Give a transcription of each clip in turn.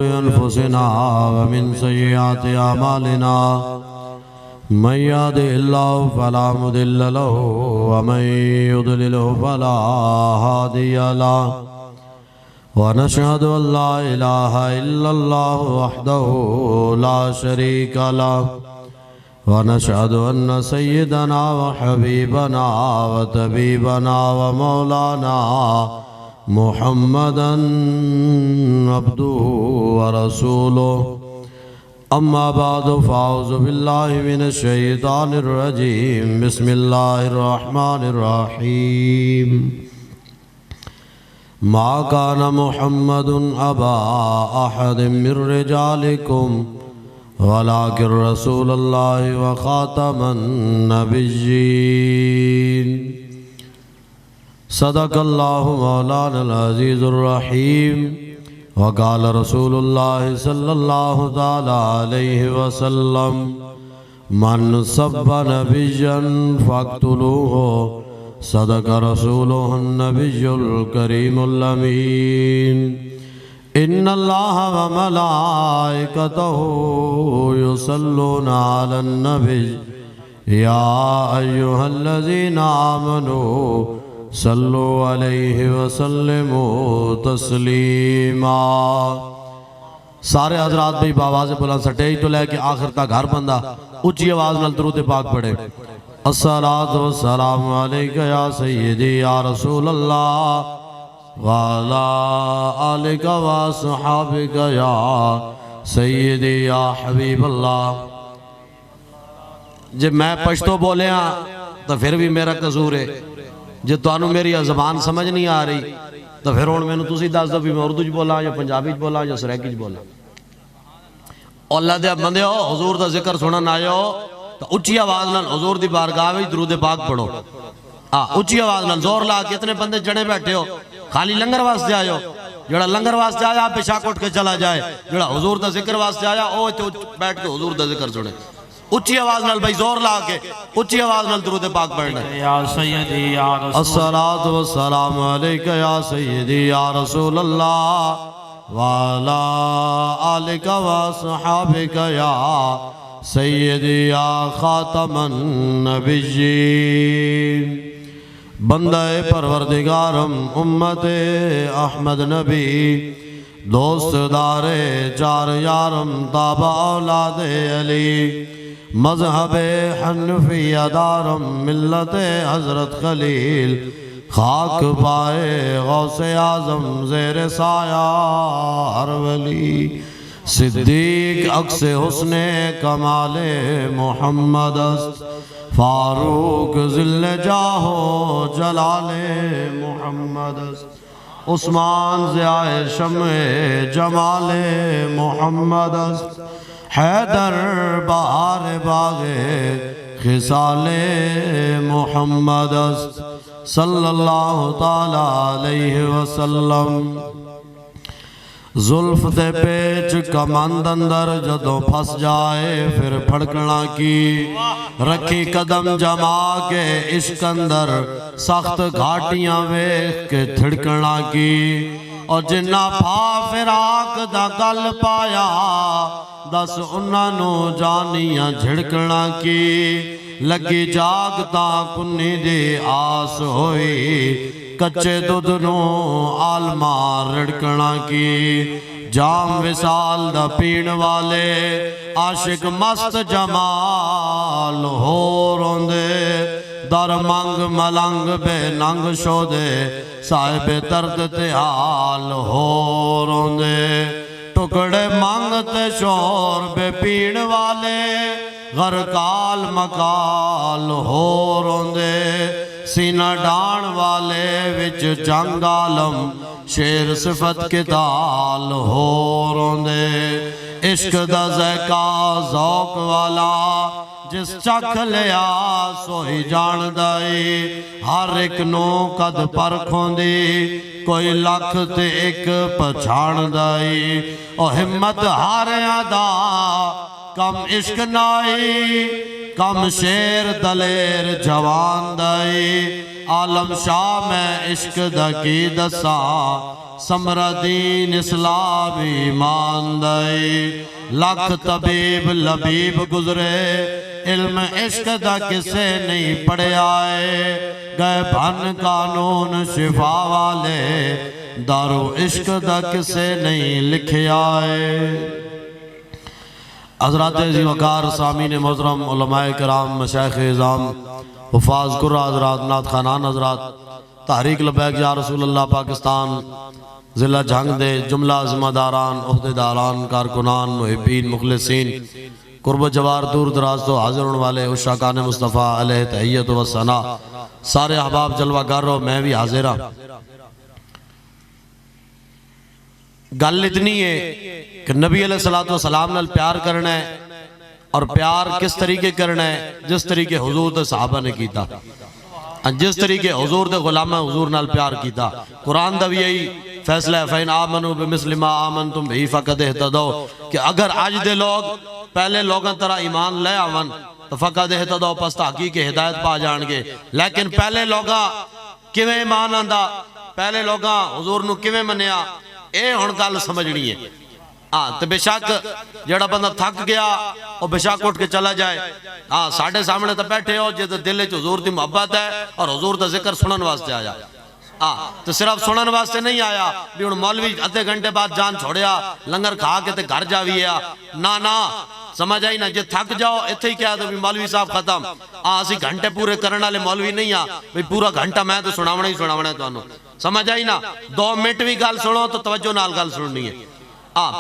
أنفسنا ومن سيئات أعمالنا من يهده الله فلا مضل له ومن يضلل فلا هادي له ونشهد أن لا إله إلا الله وحده لا شريك له ونشهد أن سيدنا وحبيبنا وطبيبنا ومولانا محمدًا عبده ورسوله أما بعد فأعوذ بالله من الشيطان الرجيم بسم الله الرحمن الرحيم ما كان محمد أبا أحد من رجالكم ولكن رسول الله وخاتم النبيين صدق الله مولانا العزيز الرحيم وقال رسول الله صلى الله تعالى عليه وسلم من سب نبيا فاقتلوه صدق رسوله النبي الكريم الأمين إن الله وملائكته يصلون على النبي يا أيها الذين آمنوا صلوا علیہ وسلموا تسلیما۔ سارے حضرات بھی باواز بلند سٹیج تو لے کے آخر تک ہر بندہ اونچی آواز نال درود پاک پڑھے۔ الصلاۃ والسلام علیک یا سیدی یا رسول اللہ وعلی آلک وصحابک یا سیدی یا حبیب اللہ۔ جب میں پشتو بولے ہاں تو پھر بھی میرا قصور ہے، جے تانوں میری زبان سمجھ نہیں آ رہی تو پھر ہن مینوں تسی دس دو بھی میں اردو چ بولاں یا پنجابی چ بولاں یا سرائکی چ بولاں۔ اللہ دے بندیو حضور دا ذکر سنن آئے ہو تو اونچی آواز نال حضور دی بارگاہ وچ درود پاک پڑھو۔ اونچی آواز نال زور لا کے اتنے بندے جڑے بیٹھے ہو، خالی لنگر واسطے آئے ہو، جڑا لنگر واسطے آیا آپ پیشاک اٹھ کے چلا جائے، جڑا حضور دا ذکر واسطے آیا او تے بیٹھ کے حضور دا ذکر سنے۔ اونچی آواز نال بھائی زور لا کے اونچی آواز نال درود پاک پڑھنا۔ یا سیدی یا رسول الصلاۃ والسلام علیک یا سیدی یا رسول اللہ وعلی آلک وصحابک یا سیدی یا خاتم النبیین۔ بندہ پروردگارم امت احمد نبی دوست دار چار یارم تابع اولاد علی مذہب حنفیہ دارم ملت حضرت خلیل خاک پائے غوث اعظم زیر سایہ ہر ولی صدیق عکس حسن کمال محمد است فاروق ذل جاہو جلال محمد است عثمان ضیاء شمع جمال محمد است حیدر بہار باغ خصال محمد است صلی اللہ تعالی علیہ وسلم۔ زلف دے پیچ کمند اندر جدوں پھس جائے پھر پھڑکنا کی رکھی قدم جما کے عشق اندر سخت گھاٹیاں ویکھ کے تھڑکنا کی اور جنہ پھا فراق دا گل پایا دس انہاں نو جانیاں جھڑکنا کی لگی جاگتا کنی دی آس ہوئی کچے دودھ نو عالمہ رڑکنا کی جام وصال دا پین والے عاشق مست جمال ہو روندے در منگ ملنگ بے ننگ شودے صاحب درد تے حال ہو روندے ٹکڑے مانگتے شور بے پین والے غرقال مکال ہو روندے سینہ ڈان والے وچ جنگ عالم شیر صفت کے دال ہو روندے عشق دا ذائقہ ذوق والا جس چکھ لیا سوہی جان دائی ہر ایک نو قد پرکھوں دی کوئی لکھ تے ایک پچھان دائی او ہمت ہار ادا کم عشق نائی کم شیر دلیر جوان دائی عالم شاہ میں عشق دا کی دسا سمرا دین اسلام ایمان دائی لکھ طبیب لبیب گزرے علم عشق دا کسے نہیں پڑھیا ہے گئے بھن قانون شفا والے دارو عشق دا کسے نہیں لکھیا ہے حضرات عزیز وقار سامعین محترم علماء کرام مشایخ اعظام حفاظ قرہ حضرات نعت خانان حضرات تحریک لبیک یا رسول اللہ پاکستان ضلع جھنگ دے جملہ ذمہ داران عہدیداران کارکنان محبین مخلصین قرب و جوار دور دراز تو حاضر ہونے والے عشاقان مصطفیٰ علیہ تحیت و ثنا سارے احباب جلوہ گارو میں بھی حاضرہ گل اتنی ہے کہ نبی علیہ السلام نال پیار کرنا ہے اور پیار کس طریقے کرنا ہے جس طریقے حضور دے صحابہ نے کیتا جس طریقے حضور دے غلامہ حضور نال پیار کیتا قرآن دا بھی یہی فیصلہ ہے فَإِنْ آمَنُوا بِمِثْلِ مَا آمَنْتُمْ بِهِ فَقَدْ اهْتَدَوْا کہ اگر آج دے لوگ پہلے لوگاں طرح ایمان لے آون تو فقد اہتداؤ پس تحقیق ہدایت پا جان گے لیکن پہلے لوگاں کیویں ایمان آندا پہلے لوگاں حضور نو کیویں منیا اے ہن گل سمجھنی ہے تے بے شک جڑا بندہ تھک گیا وہ بے شک اٹھ کے چلا جائے ساڑھے سامنے تو بیٹھے ہو جے دل وچ حضور دی محبت ہے اور حضور دا ذکر سنن واسطے آیا تو صرف سنن واسطے نہیں آیا بھی ان مولوی آدھے گھنٹے بعد جان چھوڑیا لنگر کھا کے تے گھر جاویا نا سمجھ آئی نا جے تھک جاؤ ایتھے ہی کہا تو بھی مولوی صاحب ختم اسی گھنٹے پورے کرنے والے مولوی نہیں بھی پورا گھنٹہ میں تو سناونا ہی سناونا ہے تو انہوں سمجھ آئی نا 2 منٹ بھی گل سنو تو توجہ نال گل سننی ہے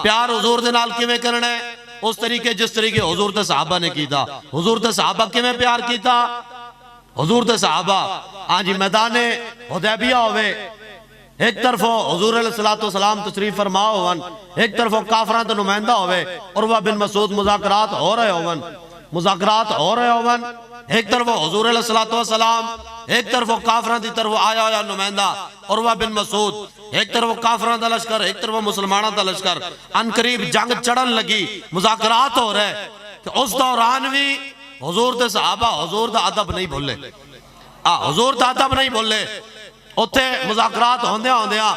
پیار حضور دے نال کیویں کرنا ہے اس طریقے جس طریقے حضور دے صحابہ نے کیتا حضور دے صحابہ کیویں پیار کیتا حضور دے صحابہ جی میدان حدیبیہ ہوئے ایک طرف حضور علیہ السلام تشریف فرما ہوون ایک طرف کافران تے نمائندہ ہوئے عروہ بن مسعود مذاکرات ہو رہے ہوون ایک طرف حضور علیہ السلام ایک طرف کافران دی طرف آیا نمائندہ عروہ بن مسعود ایک طرف کافران دا لشکر ایک طرف مسلمانوں دا لشکر ان قریب جنگ چڑھن لگی مذاکرات ہو رہے کہ اس دوران بھی حضور دے صحابہ حضور دا ادب نہیں بھولے حضور دا ادب نہیں بھولے اتھے مذاکرات ہوندیا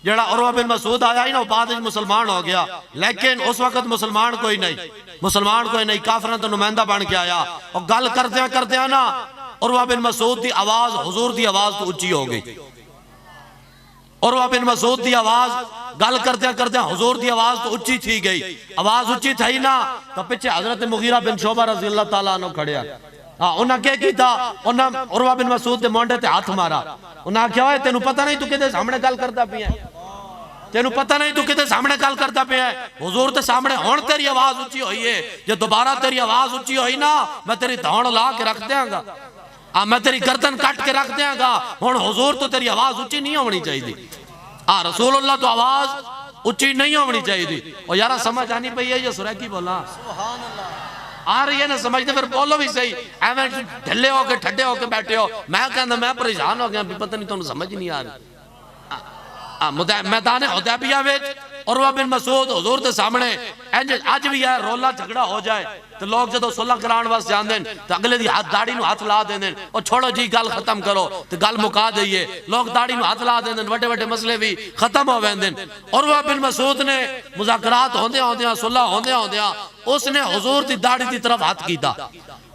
جڑا عروہ بن مسعود آیا ہی نا بعد مسلمان ہو گیا لیکن اس وقت مسلمان کوئی نہیں کافران تو نمائندہ بن کے آیا اور گل کردیا نا عروہ بن مسعود دی آواز حضور دی آواز تو اچھی ہو گئی عروہ بن مسعود دی آواز گل کردیا حضور دی آواز تو اچھی تھی گئی آواز اچھی تھی نا تو پچھے حضرت مغیرہ بن شعبہ رضی اللہ تعالیٰ عنہ کھڑیا انہاں کیا کی تھا انہاں عروہ بن مسعود دے مونڈے تے ہاتھ مارا انہاں کیا ہوئے تینوں پتہ نہیں تو کدے سامنے گل کرتا پیا تینوں پتہ نہیں تو کدے سامنے گل کرتا پیا حضور تے سامنے ہون تیری آواز اچھی ہوئی ہے جے دوبارہ تیری آواز اچھی ہوئی نا میں تیری دھون لا کے رکھ دیاں گا میں تیری گردن کٹ کے رکھ دیاں گا ہن حضور تو تیری آواز اچھی نہیں ہونی چاہیے رسول اللہ تو آواز اچھی نہیں ہونی چاہیے اور یارہ سمجھ آنی پئی ہے یہ سریکی بولا آ رہی ہے نا سمجھتے پھر بولو بھی صحیح ایویں ڈھلے ہو کے ٹھڈے ہو کے بیٹھے ہو میں کہنا میں پریشان ہو گیا پتہ نہیں تو سمجھ نہیں آ رہی میدان حدیبیہ وچ عروہ بن مسعود حضور دے سامنے آج بھی ہے رولا جھگڑا ہو جائے تو لوگ جدو صلح کران واس جان دیں تو اگلے دی داڑی نو ہاتھ لا دیں اور چھوڑو جی گل ختم کرو تو گل مکا دئیے لوگ داڑی نو ہاتھ لا دیں وڈے وڈے مسئلے بھی ختم ہو وین دیں عروہ بن مسعود نے مذاکرات ہوندیاں صلح ہوندیاں اس نے حضور دی داڑی دی طرف ہاتھ کیتا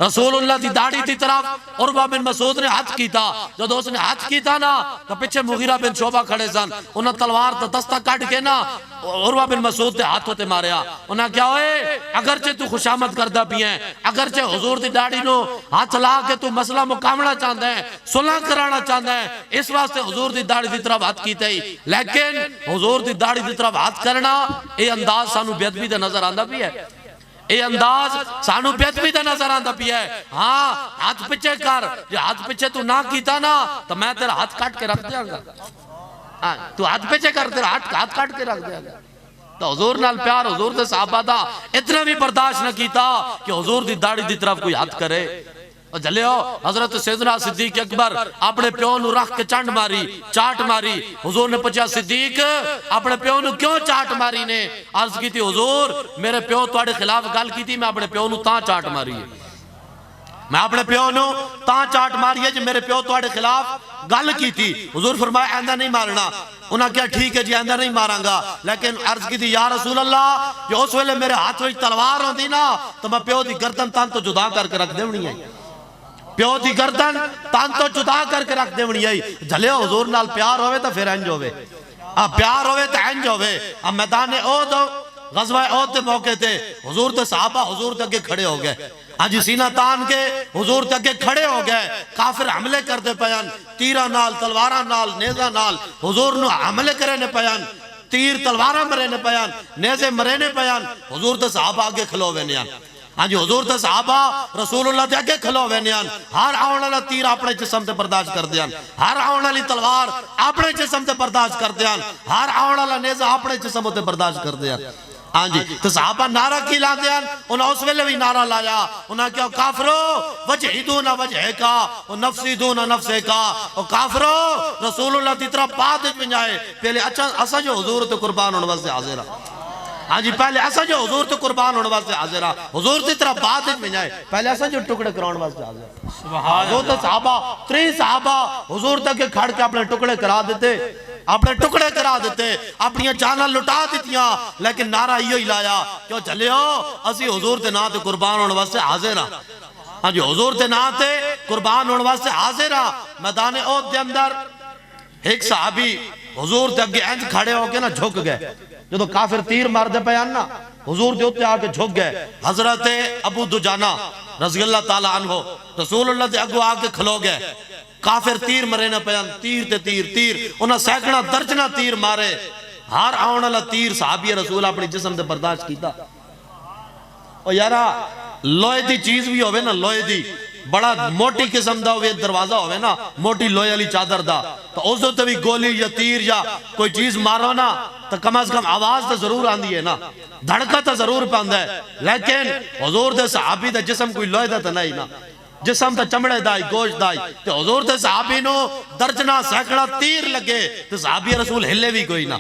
رسول اللہ دی داڑی دی طرف عروہ بن مسعود نے ہاتھ کیتا جدو اس نے ہاتھ کیتا نا تو پچھے مغیرہ بن شعبہ کھڑے سن انہاں تلوار تا دستہ کٹ کے نا عروہ بن مسعود دے ہاتھ ہوتے ماریا انہاں کیا ہوئے اگرچہ تو خوشامد کردہ بھی ہیں اگرچہ حضور دی داڑی نو ہاتھ لا کے تو مسئلہ مقاملہ چاہتا ہے صلح کرانا چاہتا ہے اس واسطے حضور دی داڑی دی طرف ہاتھ کیتا ہی لیکن حضور دی داڑی دی طرف ہاتھ کرنا اے انداز سانو بیدبی دے نظر آندہ بھی ہے اے انداز سانو بیدبی دے نظر آندہ بھی ہے ہاتھ پچھے کر یہ ہاتھ پچھے تو نہ کیتا نا تو میں تیرا ہاتھ کاٹ کے رکھ دیا گا تو ہاتھ پچھے کر تیرا ہاتھ کاٹ کے رکھ دیا گا تو حضور نال پیار حضور دے صحابہ دا اتنا بھی برداشت نہ کیتا کہ حضور دی داڑی دی طرف کوئی ہاتھ کرے اور جلے ہو حضرت سیدنا صدیق اکبر اپنے پیو نو رکھ کے چانڈ ماری چاٹ ماری حضور نے پوچھا صدیق اپنے پیو نو کیوں چاٹ ماری نے عرض کی تھی حضور میرے پیو تواڈے خلاف گل کی تھی میں اپنے پیو نو تاں چاٹ ماری ہے میں اپنے پیو نو تاں چاٹ ماری ہے جی میرے پیو تواڈے خلاف گل کی تھی. حضور فرمایا آئندہ نہیں مارنا. انہاں کہا ٹھیک ہے جی آئندہ نہیں ماراں گا. لیکن عرض کی تھی یا رسول اللہ کہ اس ویلے میرے ہاتھ وچ تلوار ہوندی نا تو میں پیو دی گردن تان تو جدا کر کے رکھ دیونی ہے. پیو دی گردن تان تو جدا کر کے رکھ دیونی ہے. جھلے حضور نال پیار ہوئے تو پھر انج ہوئے. پیار ہوئے تو انج ہوئے. اب میدان احد غزوہ احد تے موقع تے حضور تے صحابہ حضور تے اگے کھڑے ہو گئے. آج سینہ تان کے حضور تے اگے کھڑے ہو گئے. کافر حملے کرتے پیان تیرہ نال تلوارہ نال نیزہ نال حضور نو حملے کرنے پیان. تیر تلوارہ مرنے پیان نیزے مرنے پیان. حضور تے صحابہ آگے کھلو ہوئے نیان. ہاں جی حضور تے صحابہ رسول اللہ تے اگے کھلو ہوئے نیان. ہر آن والا تیر اپنے جسم تے برداشت کر دیان. ہر آن والی تلوار اپنے جسم تے برداشت کر دیان. ہر آن والا نیزہ اپنے جسم تے برداشت کر دیان. ہاں جی تو صحابہ نعرہ کی لا دیان. انہاں اس ویلے بھی نعرہ لایا. انہاں کہا کافرو وجہی دون وجہ کا و نفسی دون نفسے کا. و کافرو رسول اللہ تی طرح بات بنجائے پہلے اچھا اسا جو حضور تے قربان ہونے واسطے حاضرہ. ہاں جی پہلے ایسا جو حضور تے قربان ہونے واسطے حاضرہ. حضور تی طرح بات بنجائے پہلے ایسا جو ٹکڑے کراؤن واسطے حاضرہ. حضور تے صحابہ 3 صحابہ حضور تک کھڑ کے اپنے ٹکڑے کرا دیتے. اپنے ٹکڑے کرا دیتے. اپنی جاناں لٹا دیتیاں. لیکن نعرہ یہ ہی لایا کہ چلے ہو اسی حضور تے نا تے قربان ہونے واسطے حاضرہ. ہاں جی حضور تے نا تے قربان ہونے واسطے حاضرہ. میدان احد دے اندر ایک صحابی حضور تے اگے انج کھڑے ہو کے نا جھک گئے. جدو کافر تیر مار دے پیان نا حضور دے اتے آکے جھک گئے. حضرت ابو دجانہ رضی اللہ تعالیٰ عنہ رسول اللہ دے اگو آکے کھلو گئے. کافر تیر مرے نہ پیان تیر تے تیر تیر انہاں سینکڑا درجنہ تیر مارے. ہر آن والا تیر صحابی رسول اپنی جسم دے برداشت کیتا. اور یارا لوہے دی چیز بھی ہوئے نا لوہے دی بڑا موٹی قسم دا ہوئے دروازہ ہوئے نا موٹی لوہے علی چادر دا تو اس دو بھی گولی یا تیر یا کوئی چیز مارو نا تو کم از کم آواز تو ضرور آندھی ہے نا دھڑکا تو ضرور پاندہ ہے. لیکن حضور دے صحابی دے جسم کوئی لوہے دا تو نہیں نا جسم تے چمڑے دائی گوشت دائی. تو حضور تے صحابی نو درجنہ سینکڑا تیر لگے تو صحابی رسول ہلے بھی کوئی نہ.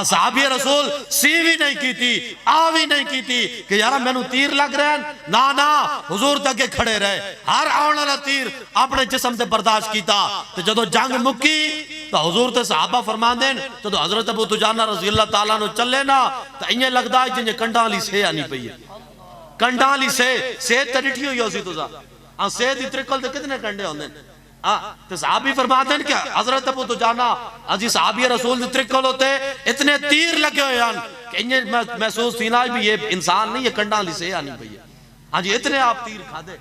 صحابی رسول سی بھی نہیں کی تھی آ بھی نہیں کی تھی کہ یارا میں نو تیر لگ رہے ہیں. نا حضور تک کھڑے رہے. ہر آن والا تیر اپنے جسم تے برداشت کیتا. تو جدو جنگ مکی تو حضور تے صحابہ فرمان دین تو حضرت ابو دجانہ رضی اللہ تعالیٰ نو چلے نا تو انہیں لگتا ہے جنہیں کنڈاں لی سے آنی پئی ہے. کنڈاں لی سے تے ڈٹھی ہوئی ہو سی تو سے دی ترکل تے کتنے کنڈے ہوندے ہیں. تو صحابی فرماتے ہیں کہ حضرت ابو دجانہ عزیز صحابی رسول دی ترکل ہوتے اتنے تیر لگے ہوئے ہیں کہ انہیں محسوس تھی نا بھی یہ انسان نہیں یہ کنڈاں لی سے آنی پئی ہے. ہاں جی اتنے آپ تیر کھا دے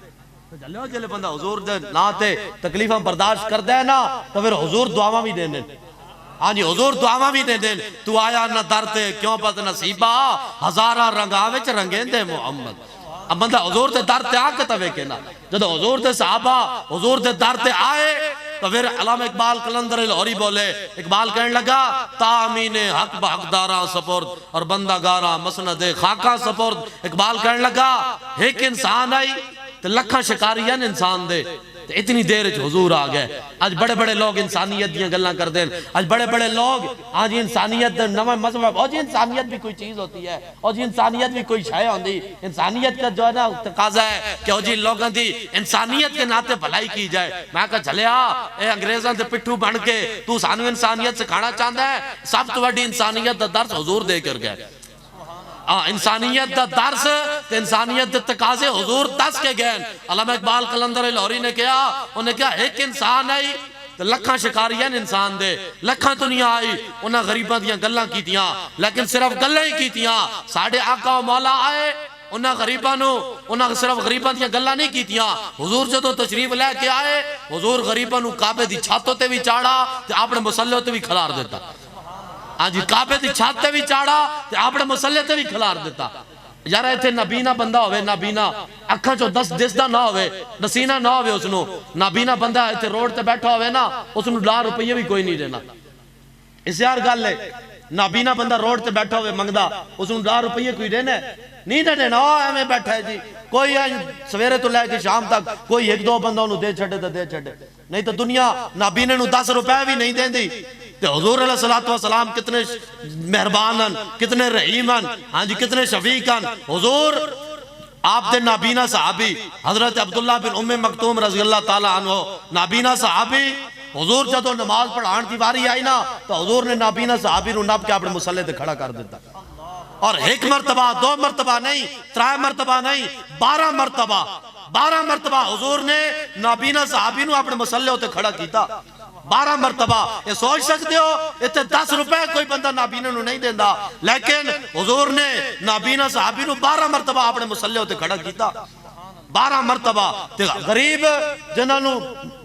تو جلے جلے بندہ حضور دے نا تے تکلیفاں برداشت کر دے نا تو پھر حضور دعاواں بھی دیں دیں. ہاں جی حضور دعاواں بھی دیں دیں. تو آیا نہ درتے کیوں پت نصیبہ ہزارہ رنگاوچ رنگیں دے محمد. اب بندہ حضور تے در تے آکے توے کے نا جدو حضور تے صحابہ حضور تے در تے آئے تو پھر علامہ اقبال قلندر لاہوری بولے. اقبال کہنے لگا تامین حق بحق داراں سپرد اور بندہ گاراں مسند خاکہ سپرد. اقبال کہنے لگا ایک انسان آئی تو لکھاں شکاریاں انسان دے اتنی دیر حضور آ گئے. آج بڑے بڑے لوگ انسانیت دیاں گلاں کر دیں. آج بڑے بڑے لوگ آج انسانیت نوے مذہب اور جی انسانیت بھی کوئی چیز ہوتی ہے اور جی انسانیت بھی کوئی شے ہوندی. انسانیت کا جو ہے نا تقاضا ہے کہ او جی لوگاں دی انسانیت کے ناتے بھلائی کی جائے. میں کہا چلے اے انگریزاں دے پٹھو بن کے تو سانو انسانیت سکھانا چاہتا ہے. سب تو بڑی انسانیت دا درس حضور دے کر گئے. انسانیت دا درس انسانیت دا تقاضے حضور دس کے گئے. علامہ اقبال قلندر لاہوری نے کہا انہیں کہا ایک انسان آئی لکھاں شکاریاں انسان دے لکھاں دنیا آئی انہاں غریباں دیاں گلاں کی تیاں لیکن صرف گلاں ہی کی تیاں. ساڑھے آقا و مولا آئے انہاں غریباں نو انہاں صرف غریباں دیاں گلاں نہیں کی تیاں. حضور جدو تشریف لے کے آئے حضور غریباں نو کعبے دی چھاتوں تے بھی چاڑا تے اپنے مسلح تے بھی کھلار دیتا. ہاں جی کعبے دی چھات تے بھی چاڑا تے اپنے مسلح تے بھی کھلار دیتا. یارا ایتھے نابینا بندہ ہوئے نابینا اکھاں چو دسدہ نہ ہوئے نسینہ نہ ہوئے اس نو نابینا بندہ ایتھے روڈ تے بیٹھا ہوئے نا اس نو ₹1 بھی کوئی نہیں دینا. اس یار گل ہے نابینا بندہ روڈ تے بیٹھا ہوئے منگدا اس نو ₹1 کوئی دینا نہیں دینا. ہمیں بیٹھا ہے جی کوئی سویرے تو لے کے شام تک کوئی 1-2 بندہ انہوں دے چھڑے تو دے چھڑے نہیں تو دنیا نابینے نو ₹10 بھی نہیں دیں دی. تو حضور علیہ السلام کتنے مہربان ہیں کتنے رحیم ہیں ہاں جی کتنے شفیق ہیں. حضور آپ دے نابینا صحابی حضرت عبداللہ بن ام مکتوم رضی اللہ تعالیٰ عنہ نابینا صحابی حضور جدو نماز پڑھان کی باری آئی نا تو حضور نے نابینا صحابی نو ناب کے اپنے مسلح تے کھڑا کر دیتا اور ایک مرتبہ 2 مرتبہ نہیں 3 مرتبہ نہیں 12 مرتبہ حضور نے نابینا صحابی نو اپنے مسلح تے کھڑا کیتا 12 مرتبہ یہ سوچ سکتے ہو اتنے 10 روپے کوئی بندہ نابینا نو نہیں دیندہ لیکن حضور نے نابینا صحابی نو 12 مرتبہ اپنے مسلح تے کھڑا کیتا 12 مرتبہ غریب جنہاں نو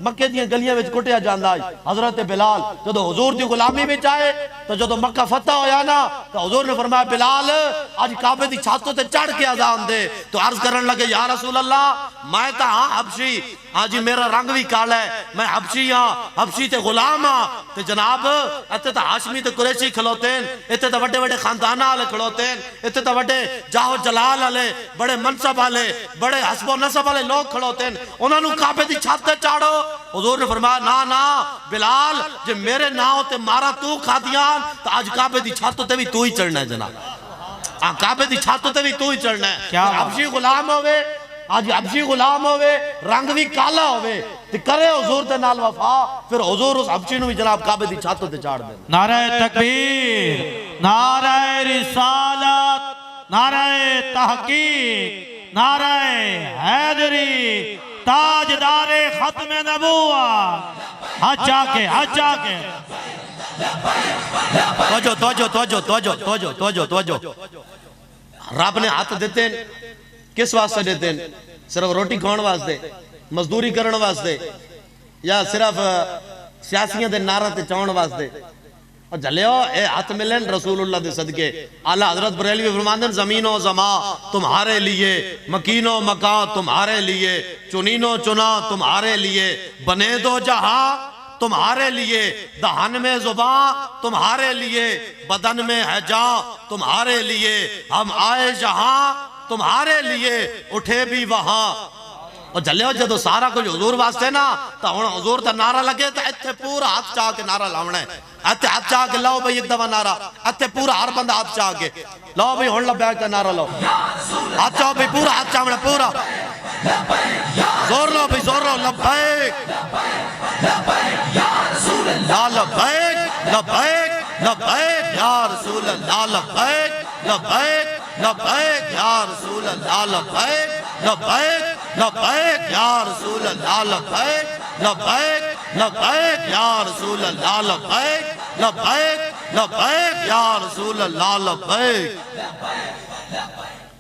مکہ دیاں گلیاں وچ کٹیا جاندا ہے حضرت بلال جدو حضور دی غلامی وچ آئے تو جدو مکہ فتح ہویا نا تو حضور نے فرمایا بلال آج کعبے دی چھاتوں تے چڑھ کے اذان دے تو عرض کرن لگے یا رسول اللہ میں تا ہاں حبشی آجی میرا رنگ بھی کالا ہے میں حبشی ہاں حبشی تے غلام ہاں تے جناب اتے تا ہاشمی تے قریشی کھلوتے ہیں اتے تا وڈے وڈے خاندانہ آلے کھلوتے ہیں اتے تا وڈے جاہو جلال آلے بڑے منصب آلے بڑے حسب و نصب والے لوگ کھڑوتے ہیں انہوں نے کعبے دی چھت تے چاڑو حضور نے فرمایا نا بلال جے میرے ناؤ تے مارا تو کھادیان تو آج کعبے دی چھت تے بھی تو ہی چڑھنا ہے جناب کعبے دی چھت تے بھی تو ہی چڑھنا ہے حبشی غلام ہوئے آج حبشی غلام ہوئے رنگ بھی کالا ہوئے تے کرے حضور تے نال وفا پھر حضور اس حبشی نو بھی جناب کعبے دی چھت تے چاڑ دے نعرہ تکبیر نعرہ رسالت نعرہ تحقیق نعرہ حیدری تاجدار ختم نبوت حج آکے توجہ رب نے ہاتھ دیتے ہیں کس واسطے دیتے ہیں صرف روٹی کھان واسطے مزدوری کرن واسطے یا صرف سیاسیاں دے نعرہ تے چاون واسطے اور جلیو اے ہاتھ ملن رسول اللہ دے صدقے اعلیٰ حضرت بریلوی فرماندن زمین و زمان تمہارے لیے مکین و مکان تمہارے لیے چنین و چنا تمہارے لیے بنے دو جہاں تمہارے لیے دہن میں زبان تمہارے لیے بدن میں ہے جان تمہارے لیے ہم آئے جہاں تمہارے لیے اٹھے بھی وہاں اور جلیو جدو سارا کچھ حضور واسطے نا تو حضور تا نعرہ لگے تو ایتھے پورا ہاتھ چاہ کے نعرہ لاؤنا ہے ایتھے ہاتھ چاہ کے لاؤ بھئی ایک دفعہ نعرہ ایتھے پورا ہر بندہ ہاتھ چاہ کے لاؤ بھئی ہون لبیک کا نعرہ لاؤ ہاتھ چاہو بھئی پورا ہاتھ چاہونا پورا زور لو بھئی زور لو لبیک یا لبیک لبیک لبیک یا رسول اللہ لبیک لبیک لبیک یا رسول اللہ لبیک لبیک لبیک یا رسول اللہ لبیک لبیک لبیک یا رسول اللہ لبیک لبیک لبیک یا رسول اللہ لبیک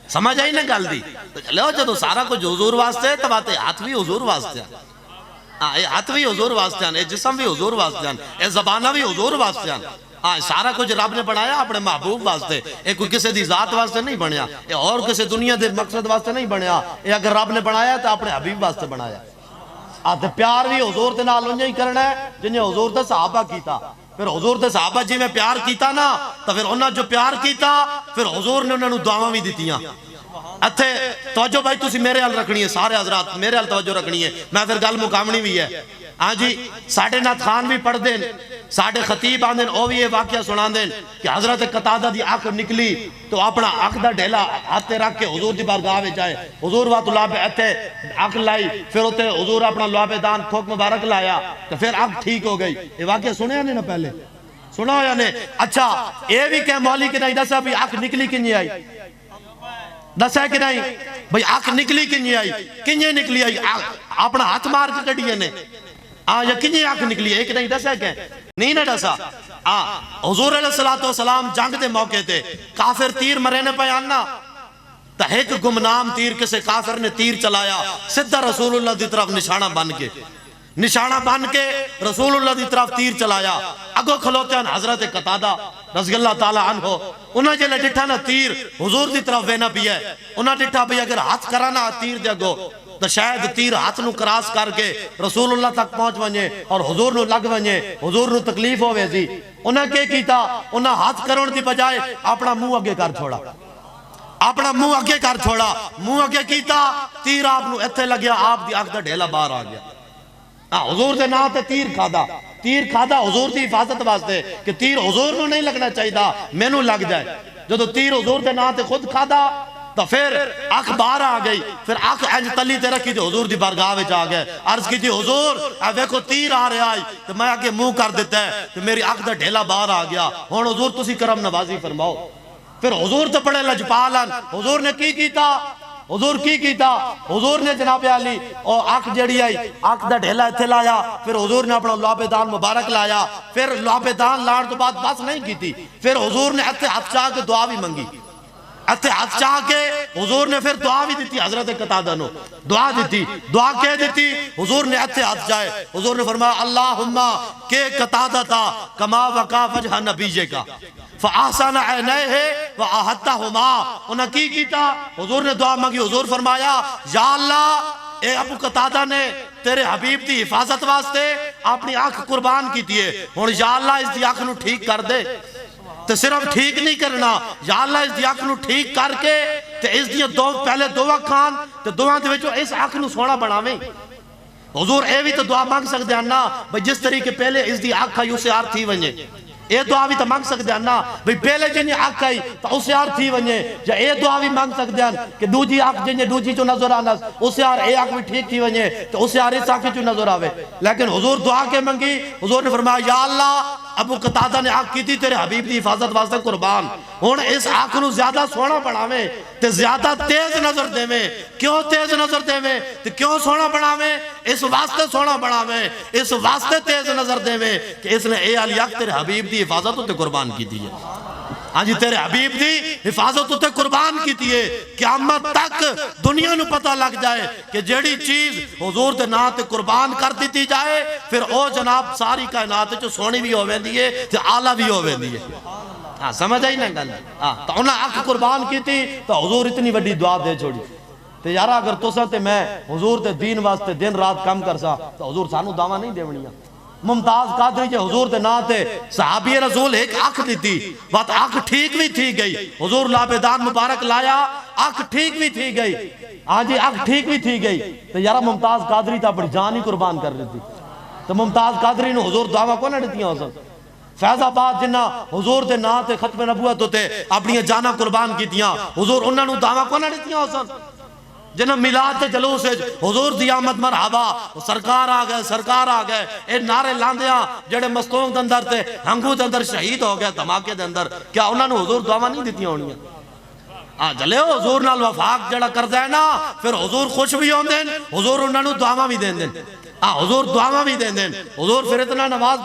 سمجھ آئی نا گل دی تو چلو جدو سارا کچھ حضور واسطے ہے تب آتے ہاتھ بھی حضور واسطے ہیں یہ ہاتھ بھی حضور واسطے ہیں یہ جسم بھی حضور واسطے ہیں یہ زبانہ بھی حضور واسطے ہیں سارا کچھ رب نے بنایا اپنے محبوب واسطے یہ کوئی کسی دی ذات واسطے نہیں بنیا یہ اور کسی دنیا دے مقصد واسطے نہیں بنیا یہ اگر رب نے بنایا تو اپنے حبیب واسطے بنایا آتے پیار بھی حضور تے نال انجا ہی کرنا ہے جنہیں حضور تے صحابہ کیتا پھر حضور تے صحابہ جی میں پیار کیتا نا تو پھر انہاں جو پیار کیتا پھر حضور نے انہوں نے دعاواں بھی دیتیاں اتھے توجہ بھائی تسی میرے حال رکھنی ہے سارے حضرات میرے حال توجہ رکھنی ہے میں پھر گل مقامنی بھی ہے ہاں جی ساڑھے نات خان بھی پڑھ دیں ساڑھے خطیب آن دیں او بھی یہ واقعہ سنان دیں کہ حضرت قطادہ دی آنکھ نکلی تو اپنا آنکھ دا ڈھیلا ہاتھے رکھ کے حضور دی بارگاہ میں جائے حضور وات اللہ پہ ایتھے آنکھ لائی پھر ہوتے حضور اپنا لعب دان تھوک مبارک لایا تو پھر آنکھ ٹھیک ہو گئی یہ واقعہ سنے یا نہیں نا پہلے سنا ہو یا نہیں اچھا اے بھی کہ مولی کے نہیں دسا بھی آنکھ نکلی کنی آئی دسا ہے کہ نہیں بھئی آنکھ نکلی کنی آئی کنی نکلی آئی اپنا ہاتھ مار کے کڑیے نے یا کنی آنکھ نکلی ایک نہیں دسا ہے کہ نہیں نہ دسا حضور علیہ السلام جنگ دے موقع تے کافر تیر مرے نے پیاننا تا ایک گمنام تیر کسے کافر نے تیر چلایا سدھا رسول اللہ دی طرف نشانہ بن کے رسول اللہ دی طرف تیر چلایا اگو کھلوتے ہیں حضرت قطادہ رضی اللہ تعالیٰ عنہ انہاں جلے ڈٹھا نا تیر حضور دی طرف وینا بھی ہے انہاں ڈٹھا بھی اگر ہاتھ کرانا تیر دے گو تو شاید تیر ہاتھ نو کراس کر کے رسول اللہ تک پہنچ ونجے اور حضور نو لگ ونجے حضور نو تکلیف ہوئے سی انہاں کے کیتا انہاں ہاتھ کرون دی بجائے اپنا منہ اگے کر چھوڑا اپنا منہ اگے کر چھوڑا منہ اگے کیتا تیر آپ نو ایتھے لگیا آپ دی آنکھ دا ڈھیلا باہر آ گیا حضور دے نام تے تیر کھادا حضور دی حفاظت واسطے کہ تیر حضور نو نہیں لگنا چاہیے میں نو لگ جائے جدو تیر حضور دے نام تے خود کھادا تو پھر اکھ باہر آ گئی، پھر اکھ انج تلی تے رکھی تے حضور دی بارگاہ وچ آ گئے، عرض کی تھی حضور اے دیکھو تیر آ رہا ہے، تو میں آگے منہ کر دیتا ہے تو میری اکھ دا ڈھیلا باہر آ گیا، ہن حضور تسی کرم نوازی فرماؤ۔ پھر حضور تے بڑے لجپالن، حضور نے کی کیتا؟ حضور کی کیتا؟ حضور نے جناب علی اور اکھ جڑی آئی اکھ دا ڈھیلا اتھے لایا، پھر حضور نے اپنا لعاب دان مبارک لایا، پھر لعاب دان لان تو بعد بس نہیں کیتی، پھر حضور نے اتھے ہاتھ چاہ کے دعا بھی منگی، اتھے ہاتھ چاہ کے حضور نے پھر دعا بھی دیتی، حضرت قتادہ نو دعا دیتی، دعا کہہ دیتی، حضور نے اتھے ہاتھ جائے، حضور نے فرمایا اللہم کہ قتادہ تھا کما وقع وجہ نبیجے کا فَأَحْسَنَ عَيْنَيْهِ وَأَحَدَّهُمَا، انہاں کی کیتا؟ حضور نے دعا مانگی، حضور فرمایا یا اللہ اے ابو قتادہ نے تیرے حبیب دی حفاظت واسطے اپنی آنکھ قربان کی دیئے، ہن یا اللہ اس دی آنکھ نو ٹھیک کر دے، تو صرف ٹھیک نہیں کرنا، یا اللہ اس دی آنکھ نو ٹھیک کر کے تو اس دی پہلے دعا کھان تو دعا دے وچوں اس آنکھ نو سونا بناویں۔ حضور اے بھی تو دعا مانگ سکتے ہیں نا بھئی جس طریقے پہلے اس دی آنکھ آئی اسے آر تھی ونجے، اے دعا بھی تو مانگ سکتے ہیں نا بھئی پہلے جنہی آنکھ آئی تو اسے آر تھی ونجے، یا اے دعا بھی مانگ سکتے ہیں کہ دوجی آنکھ جنہی دوجی جو نظر آنا اسے آر اے آنکھ بھی ٹھیک تھی ونجے تو اسے آر اس آنکھ جو نظر آوے، لیکن حضور دعا کے منگی، حضور نے فرمایا یا اللہ ابو قتادہ نے آنکھ کی تھی تیرے حبیب دی حفاظت واسطے قربان، ہن اس آنکھ نو زیادہ سونا بناویں تے زیادہ تیز نظر دیویں، کیوں تیز نظر دیویں تے کیوں سونا بناویں؟ اس واسطے سونا بناویں، اس واسطے تیز نظر دیویں کہ اس نے اے علی اکھ تیرے حبیب دی حفاظت ہوتے قربان کی دی ہے، ہاں جی تیرے حبیب دی حفاظت ہوتے قربان کی دی ہے، قیامت تک دنیا نو پتہ لگ جائے کہ جیڑی چیز حضور دے نام تے قربان کر دیتی جائے پھر او جناب ساری کائنات جو سونی بھی ہوویں دی ہے تے آلہ بھی ہوویں دی ہے۔ ہاں سمجھ آئی نا گل؟ ہاں تو انہاں اکھ قربان کی تھی تو حضور اتنی وڈی دعا دے چھوڑی، تے یارا اگر تساں تے میں حضور تے دین واسطے دن رات کم کرسا تو حضور سانو دعویٰ نہیں دیونیاں۔ ممتاز قادری جے حضور دے نا تے صحابی رسول ایک اکھ دیتی، بات اکھ ٹھیک بھی تھی گئی، حضور لابدان مبارک لایا اکھ ٹھیک بھی تھی گئی، ہاں جی اکھ ٹھیک بھی تھی گئی، تو یارا ممتاز قادری تا اپنی جان ہی قربان کر رہی تھی، تو ممتاز قادری نو حضور دعویٰ کو نہ دیتی ہیں حسن فیض آباد جنہ حضور دے نا تے ختم نبوت ہوتے اپنی جانا قربان کی دیاں، حضور انہاں نو دعویٰ کو نہ دیتی ہیں حسن جنہ میلاد تے جلوس حضور دی آمد مرحبا سرکار آ گئے سرکار آ گئے، اے نعرے لاندیاں جڑے مستونگ دے اندر تے ہنگو دے اندر شہید ہو گئے دھماکے دے اندر، کیا انہاں نو حضور دعویٰ نہیں دیتی ہونیاں؟ جلے ہو حضور نال وفاق جڑا کر دے نا پھر حضور خوش بھی ہوں دین، حضور انہاں نو دعویٰ بھی دین دین، حضور دعویٰ بھی دین دین، حضور پھر اتنا نواز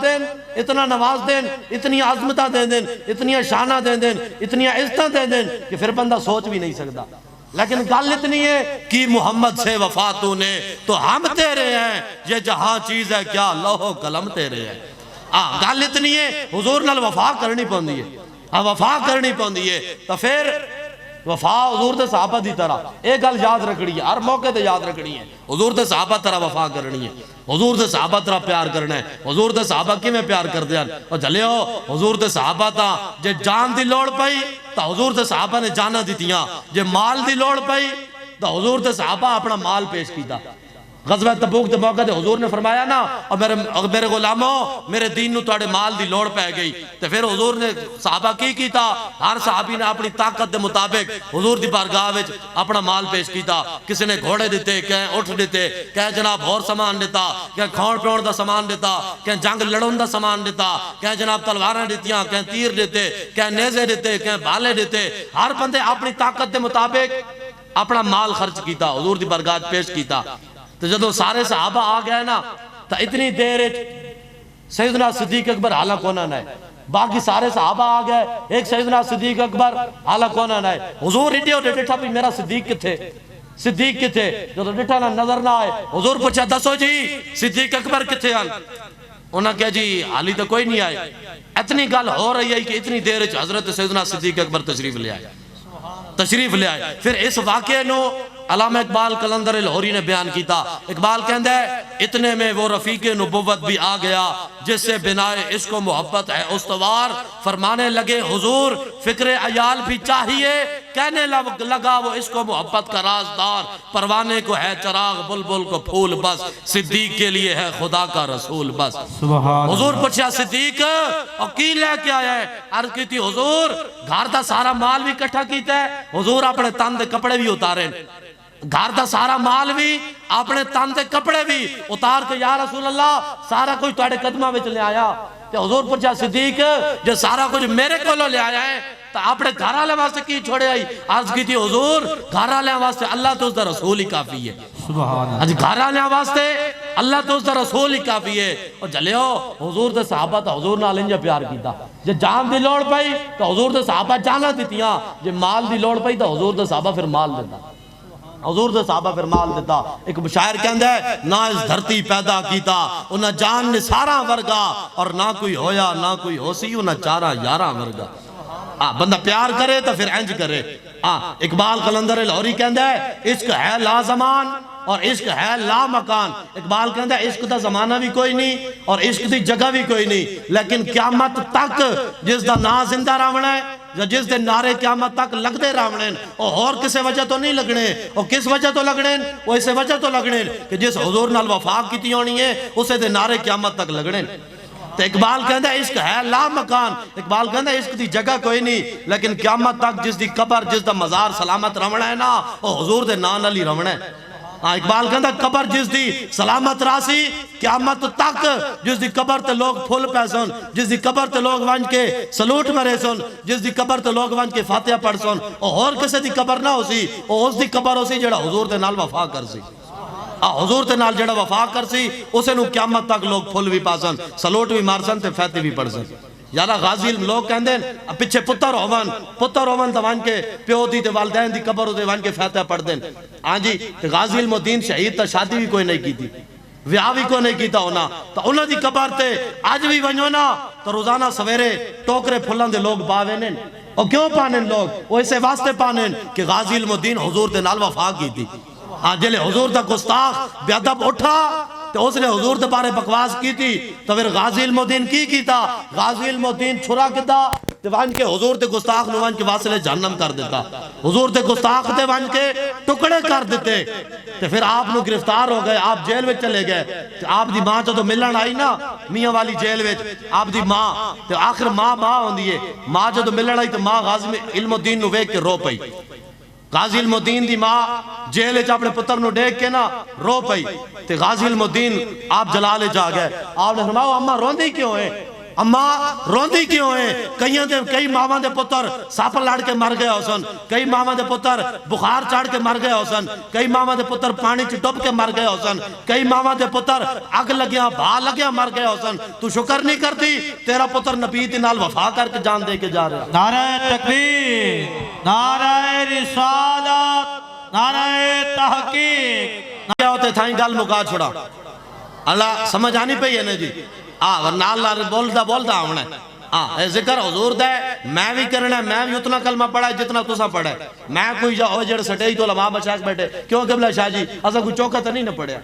دین، اتنی عظمتہ دین دین، اتنی شانہ دین دین، اتنی عزتہ دین دین کہ پھر بندہ سوچ بھی نہیں سکتا، لیکن گل اتنی ہے کہ محمد سے وفا تو نے تو ہم تیرے ہیں، یہ جہاں چیز ہے کیا لوح و قلم تیرے ہیں، گل اتنی ہے حضور نال وفا کرنی پوندی ہے، وفا کرنی پوندی ہے، تو پھر وفا حضور دے صحابہ دی طرح ایک گل یاد رکھنی ہے، ہر موقع تے یاد رکھنی ہے، حضور دے صحابہ طرح وفا کرنی ہے، حضور دے صحابہ طرح پیار کرنا ہے، حضور دے صحابہ کی میں پیار کر دیا، اور جلے ہو حضور دے صحابہ تا جے جان دی لوڑ پئی تو حضور دے صحابہ نے جانا دیتیاں، جے مال دی لوڑ پئی تو حضور دے صحابہ اپنا مال پیش کیتا، غزوہ تبوک دے موقع دے حضور نے فرمایا نا اور میرے غلاموں میرے دین نو توڑے مال دی لوڑ پہ گئی، تو پھر حضور نے صحابہ کی کیتا، ہر صحابی نے اپنی طاقت دے مطابق حضور دی بارگاہ وچ اپنا مال پیش کیتا، کسی نے گھوڑے دیتے، کہیں اٹھ دیتے، کہیں جناب اور سامان دیتا، کہیں کھون پیون دا سامان دیتا، کہیں جنگ لڑون دا سامان دیتا، کہیں جناب تلواراں دیتیاں، کہیں تیر دیتے، کہیں نیزے دیتے، کہیں بھالے دیتے، ہر بندے اپنی طاقت دے مطابق اپنا مال خرچ کیتا، حضور دی بارگاہ پیش کیتا، تو جدو سارے صحابہ آ گئے نا تو اتنی دیر سیدنا صدیق اکبر حالہ کونا نہ ہے، باقی سارے صحابہ آ گئے، ایک سیدنا صدیق اکبر حالہ کونا نہ ہے، حضور اٹھے اور ڈٹھا بھی میرا صدیق کتھے، صدیق کتھے، جدو ڈٹھا نہ نظر نہ آئے، حضور پوچھا دسو جی صدیق اکبر کتھے آن، انہاں کہا جی حالی تو کوئی نہیں آئے، اتنی گل ہو رہی ہے کہ اتنی دیر حضرت سیدنا صدیق اکبر تشریف لے آئے، پھر اس واقعے نو علامہ اقبال قلندر لاہوری نے بیان کیتا، اقبال کہندہ ہے اتنے میں وہ رفیق نبوت بھی آ گیا جس سے بنائے عشق و محبت ہے استوار. فرمانے لگے حضور فکر عیال بھی چاہیے, کہنے لگا وہ عشق و محبت کا رازدار, پروانے کو ہے چراغ بلبل کو پھول بس, صدیق کے لیے ہے خدا کا رسول بس. سبحان حضور پوچھا صدیق اور کی لے کے آیا ہے؟ عرض کی تھی حضور گھر دا سارا مال بھی کٹھا کیتا ہے, حضور اپنے تن دے کپڑے بھی اتارے, گھر دا سارا مال بھی اپنے تن دے کپڑے بھی اتار کے یا رسول اللہ سارا کچھ تواڈے قدماں وچ لے آیا. تے حضور پوچھا صدیق جو سارا کچھ میرے کولوں لے آیا ہے تو اپنے گھر والے واسطے کی چھوڑے آئی؟ عرض کی تھی حضور گھر والے واسطے اللہ تو اس دا رسول ہی کافی ہے. سبحان اللہ. اج گھر والے واسطے اللہ تو اس دا رسول ہی کافی ہے. اور جلیو حضور دے صحابہ تا حضور نال انج پیار کیتا, جے جان دی لوڑ پئی تو حضور دے صحابہ جانا دتیاں, جے مال دی لوڑ پئی تو حضور دے صحابہ پھر مال دیتا, حضور دے صحابہ پھر مال دیتا. ایک شاعر کہندا ہے نہ اس دھرتی پیدا کیتا انہاں جان نثاراں ورگا, اور نہ کوئی ہویا نہ کوئی ہوسی انہاں چاراں یاراں ورگا. بندہ پیار کرے تو پھر انج کرے. اقبال قلندر لاہوری کہندا ہے عشق ہے لا زمان اور عشق ہے لا مکان. اقبال کہندا ہے عشق دا زمانہ بھی کوئی نہیں اور عشق دی جگہ بھی کوئی نہیں, لیکن قیامت تک جس دا نا زندہ رہنا ہے یا جس دے نعرے قیامت تک لگ دے رہنے اور کسے وجہ تو نہیں لگنے. اور کس وجہ تو لگنے؟ وہ اسے وجہ تو لگنے کہ جس حضور نال وفا کیتی ہونی ہے اسے دے نعرے قیامت تک لگنے. تو اقبال کہندا ہے عشق ہے لا مکان, اقبال کہندا ہے عشق دی جگہ کوئی نہیں لیکن قیامت تک جس دی قبر جس دا مزار سلامت رہنا ہے نا وہ حضور دے نام نال ہی رہنا ہے. اقبال کہندا قبر جس دی سلامت راسی قیامت تک جس دی قبر تے لوگ پھول پے سن, جس دی قبر تے لوگ ونج کے سلوٹ مرے سن, جس دی قبر تے لوگ ونج کے فاتحہ پڑھ سن, اور کسے دی قبر نہ ہو سی, وہ اس دی قبر ہو سی جڑا حضور دے نال وفا کر سی. حضور تے نال جڑا وفا کر سی اسے نو قیامت تک لوگ پھول بھی پاسن, سلوٹ بھی مارسن تے فاتحے بھی پڑھ سن. یارا غازی لوگ کہندے پچھے پتر ہوون تے وان کے پیو دی تے والدین دی قبر تے وان کے فاتحہ پڑھ دین. ہاں جی تے غازی علم الدین شہید تے شادی بھی کوئی نہیں کیتی, ویاہ بھی کوئی نہیں کیتا ہونا, تو انہاں دی قبر تے اج بھی ونجو نا تو روزانہ سویرے ٹوکرے پھلاں دے لوگ باوے نے. اور کیوں پانے لوگ؟ وہ اسے واسطے پانے کہ غازی علم الدین حضور دے نال وفا کیتی. جلے حضور دا گستاخ بے ادب اٹھا تو اس نے حضور دے بارے بکواس کی تھی تو پھر غازی علم الدین کی کیتا, غازی علم الدین چھرا کیتا تے وان کے حضور دے گستاخ نو وان کے واسلے جہنم کر دیتا, حضور دے گستاخ دے وان کے ٹکڑے کر دیتے. تے پھر آپ نو گرفتار ہو گئے, آپ جیل وچ چلے گئے. آپ دی ماں تو ملن آئی نا میاں والی جیل وچ, آپ دی ماں تے آخر ماں ہوندی ہے, ماں جو ملن آئی تو ماں غازی علم الدین نو ویکھ کے رو پئی. غازی علم الدین دی ماں جیل وچ اپنے پتر نو دیکھ کے نا رو پئی. تے غازی علم الدین آپ جلال جا گئے, آپ نے فرمایا اماں روندی کیوں ہے, اماں روندی کیوں ہے؟ کئی ماواں دے پتر ساپ لڑ کے مر گئے ہوسن, کئی ماواں دے پتر بخار چڑھ کے مر گئے ہوسن, کئی ماواں دے پتر پانی چ ڈب کے مر گئے ہوسن, کئی ماواں دے پتر اگ لگیاں بھا لگیاں مر گئے ہوسن. تو شکر نہیں کرتی تیرا پتر نبی دے نال وفا کر کے جان دے کے جا رہا. نعرہ تکبیر, نعرہ رسالت, نعرہ تحقیق. کیا ہوتے تھائیں گل مکا چھوڑا, اللہ سمجھ آنی پئی ہے نا جی. ورنہ اللہ بولتا ہونا ہے. ذکر حضور دے میں بھی کرنا ہے, میں بھی اتنا کلمہ پڑھا ہے جتنا تسا پڑھا ہے. میں کوئی جڑ سٹے ہی تو علماء بچاک بیٹھے کیوں قبلہ شاہ جی اسا کوئی چوکہ تو نہیں نہ پڑھیا,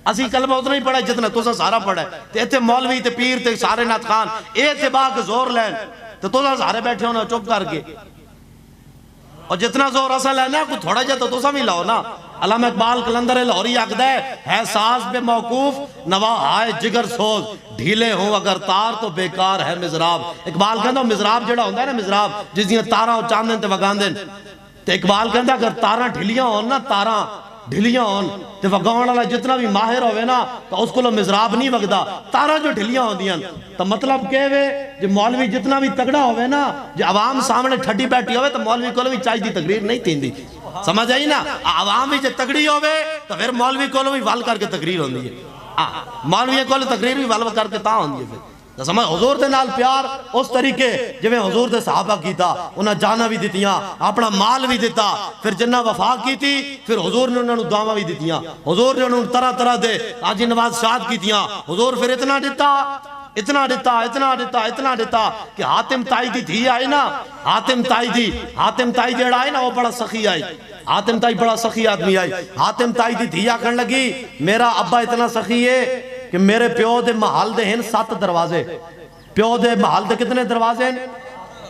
اسی کلمہ اتنا ہی پڑھا ہے جتنا تسا سارا پڑھا ہے. تے ایتھے مولوی تے پیر تے سارے نات خان ایتھے باق زور لین تو تسا سارے بیٹھے ہونا چپ کر کے, اور جتنا زور اصل لینا کوئی تھوڑا جا تو تسا بھی لاؤ نا. علامہ اقبال قلندر لاہوری آکھدا ہے ساز بے موقوف نوا آئے جگر سوز, ڈھیلے ہوں اگر تار تو بیکار ہے مزراب. اقبال کہندا مزراب جڑا ہوندا ہے نا مزراب جس دیاں تاراں چاندن تے وگاندن, تے اقبال کہندا اگر تاراں ڈھلیاں ہون نا, تاراں ڈھلیاں ہون تے وگاون والا جتنا بھی ماہر ہوئے نا تو اس کو مزراب نہیں وگدا, تاراں جو ڈھلیاں ہوندیاں. تو مطلب کہ جو مولوی جتنا بھی تگڑا ہوئے نا, جو عوام سامنے ٹھڈی بیٹھی ہوئے تو مولوی کو بھی چاہیے دی تقریر نہیں تھیندی. سمجھ آئی نا, عوام بھی جو تگڑی ہوئے تو پھر مولوی کو بھی وال کر کے تقریر ہوندی ہے, مولوی کو تقریر بھی وال کر کے تاں ہوندی ہے. پھر سمجھ حضور دے نال پیار اس طریقے جویں حضور دے صحابہ کیتا, انہاں جانا بھی دتیاں, اپنا مال بھی دیتا, پھر جنہ وفا کیتی پھر حضور نے انہوں دعاواں بھی دتیاں, حضور نے انہوں طرح طرح دے آجی نواز شاد کیتیاں, حضور پھر اتنا دیتا اتنا دیتا کہ حاتم تائی دی دھی آئی نا، حاتم تائی جیڑا آئی نا وہ بڑا سخی آئی، حاتم تائی بڑا سخی آدمی آئی، حاتم تائی دی دھی آکھن لگی میرا ابا اتنا سخی ہے کہ میرے پیو دے محل دے ہیں 7 دروازے، پیو دے محل دے کتنے دروازے ہیں؟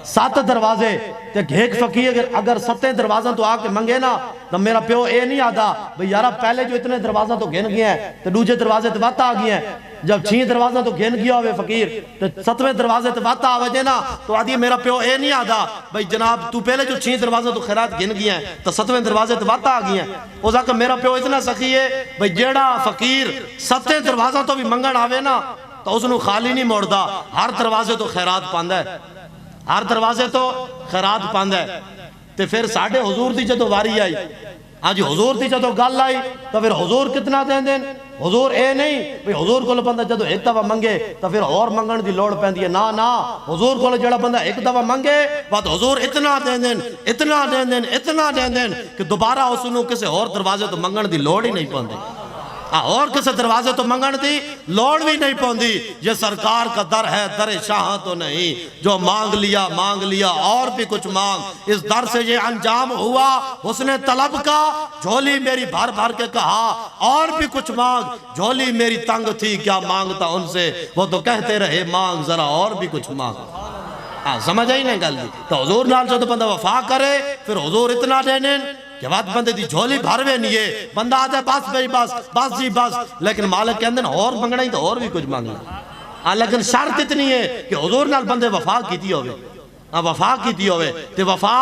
7 دروازے، تے ایک فقیر اگر 7 دروازہ تو آکے منگے نا تو میرا پیو اے نہیں آدھا بھئی یارا پہلے جو اتنے دروازہ تو گھن گئے ہیں تو دوجے دروازے تو وقت آ گئے ہیں، جب 6 دروازہ تو گھن گیا ہوئے فقیر تو 7ویں دروازے تو وقت آ وجہ نا تو آدھی میرا پیو اے نہیں آدھا بھئی جناب تو پہلے جو 6 دروازہ تو خیرات گھن گئے ہیں تو 7ویں دروازے تو وقت آ گئے ہیں، وہ ذاکہ میرا پیو اتنا سخی ہے بھئی جیڑا فقیر 7 دروازہ تو بھی منگن آوے نا تو اس نے خالی نہیں موڑدا، ہر دروازے تو خیرات پاندہ ہے، ہر دروازے تو خیرات پاندہ ہے۔ تے پھر ساڑھے حضور دی جدو واری آئی، آج حضور دی جدو گل آئی تو پھر حضور کتنا دیں دیں، حضور اے نہیں بھئی حضور کو بندہ جدو ایک دفعہ منگے تو پھر اور منگن دی لوڑ پہن دیئے، نا حضور کو جڑا بندہ ایک دفعہ منگے بعد حضور اتنا دیں دیں کہ دوبارہ اس نے کسے اور دروازے تو منگن دی لوڑ ہی نہیں پہن دی، اور کسے دروازے تو منگن دی لوڑ بھی نہیں پوندی، یہ سرکار کا در ہے در شاہ تو نہیں، جو مانگ لیا اور بھی کچھ مانگ، اس در سے یہ انجام ہوا حسن طلب کا، جھولی میری بھر بھر کے کہا اور بھی کچھ مانگ، جھولی میری تنگ تھی کیا مانگتا ان سے، وہ تو کہتے رہے مانگ ذرا اور بھی کچھ مانگ۔ سمجھ آئی نہیں گل دی، تو حضور نال جو بندہ وفا کرے پھر حضور اتنا دینے کہ بات بندے دی جھولی بھروے نہیں ہے، بندہ آتا ہے بس، لیکن مالک کہندے ہیں اور منگنا ہی تو اور بھی کچھ مانگنا، لیکن شرط اتنی ہے کہ حضور نال بندے وفا کیتی ہوئے، تے وفا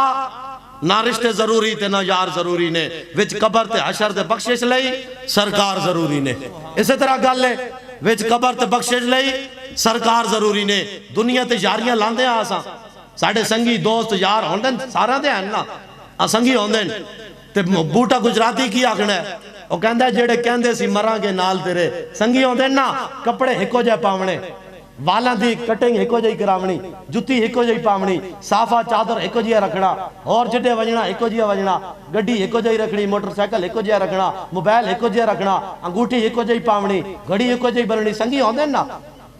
نہ رشتے ضروری تے نہ یار ضروری نے، وچ قبر تے حشر تے بخشش لئی سرکار ضروری نے، اسی طرح گل ہے وچ قبر تے بخشش لئی سرکار ضروری نے، دنیا تے یاریاں لاندے آساں، ساڑھے سنگی دوست یار ہوندن سارا دے ہیں نا، سنگی ہوندن تے بوٹا گجراتی کی آکھنا ہے، وہ کہندہ ہے جیڑے کہندے سی مراں کے نال تیرے، سنگی ہوندن نا کپڑے ہکو جائے پاونے، والاں دی کٹنگ ہکو جائی کراونی، جتی ہکو جائی پاونی، صافہ چادر ہکو جائی رکھنا، اور جٹے وجنا ہکو جائی وجنا، گڈی ہکو جائی رکھنی، موٹر سائیکل ہکو جائی رکھنا، موبائل ہکو جائی رکھنا، انگوٹھی ہکو جائی پاونی، گھڑی ہکو جائی بننی، سنگی ہوندن نا۔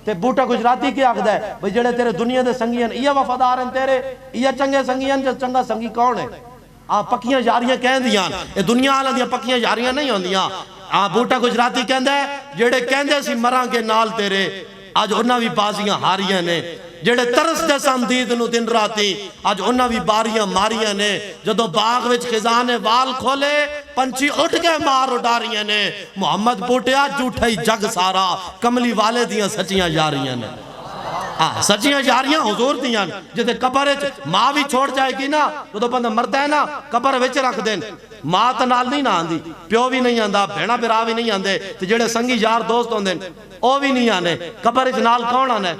تے بوٹا گجراتی کی آکھدا ہے بھئی جڑے تیرے دنیا دے سنگی ہیں یہ وفادار ہیں تیرے، یہ چنگے سنگی ہیں، جو چنگا سنگی کون ہے؟ پکیاں یاریاں کہہ دیاں، یہ دنیا آلہ دیاں پکیاں یاریاں نہیں ہوندیاں۔ بوٹا گجراتی کہندہ ہے جڑے کہندے سی مراں کے نال تیرے، آج انہاں بھی بازیاں ہاریاں نے، جڑے ترس دے سندید نو دن راتی، آج انہاں بھی باریاں ماریاں نے، جدو باغ وچ خزانے وال کھولے پنچھی اٹھ کے مار اڈاریاں نے، محمد بوٹیا جھوٹا ہی جگ سارا، کملی والے دیاں سچیاں یاریاں نے، سچیاں یاریاں حضور دیاں، جتے قبر ماں بھی چھوڑ جائے گی نا، تو بندہ مرتا ہے نا قبر وچ رکھ دیں، ماں تنال نہیں نہ آندی، پیو بھی نہیں آندہ، بھیڑا برا بھی نہیں آندے، تو جڑے سنگی یار دوست ہوندے او بھی نہیں آنے، قبر نال کون آنے؟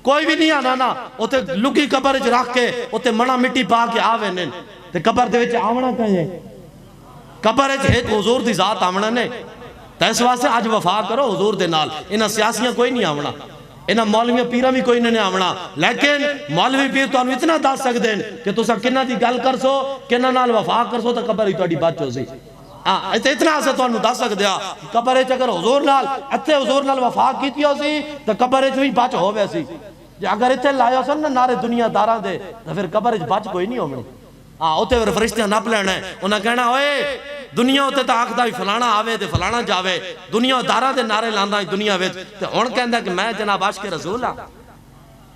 کوئی بھی نہیں آنا نا، اوتے لکی قبر رکھ کے اوتے منا مٹی پا کے آوے نن، تے قبر دے وچ آونا کہیں قبر ایک حضور دی ذات آونا نے، تے اس واسطے آج وفا کرو حضور دے نال، انہاں سیاسیاں کوئی نہیں آونا، انہاں مولویاں پیرہ بھی کوئی نہیں آونا، لیکن مولوی پیر تو انہوں اتنا دس سکتے ہیں کہ تسا کنہ دی گل کر سو، کنہ نال وفا کر سو تا قبر ہی توڑی بات ہو سی، اتنا سے تو انہوں دس سکتے ہیں قبر ایچ اگر حضور نال اتھے حضور نال وفا کیتی ہو سی تا قبر ایچ بھی بچ ہو ویسی، اگر اتھے لائے سن نا نارے دنیا داران دے تو پھر قبر ایچ بچ کوئی نہیں ہومنی، اتھے پھر فرشتیاں نپ لینا ہے، انہاں کہنا ہوئے دنیا ہوتے تا آکھدا بھی فلانا آوے تے فلانا جاوے، دنیا داران دے نارے لاندہ ہی دنیا ویچ، تے ہون کہندہ کہ میں جناب عاشق رسول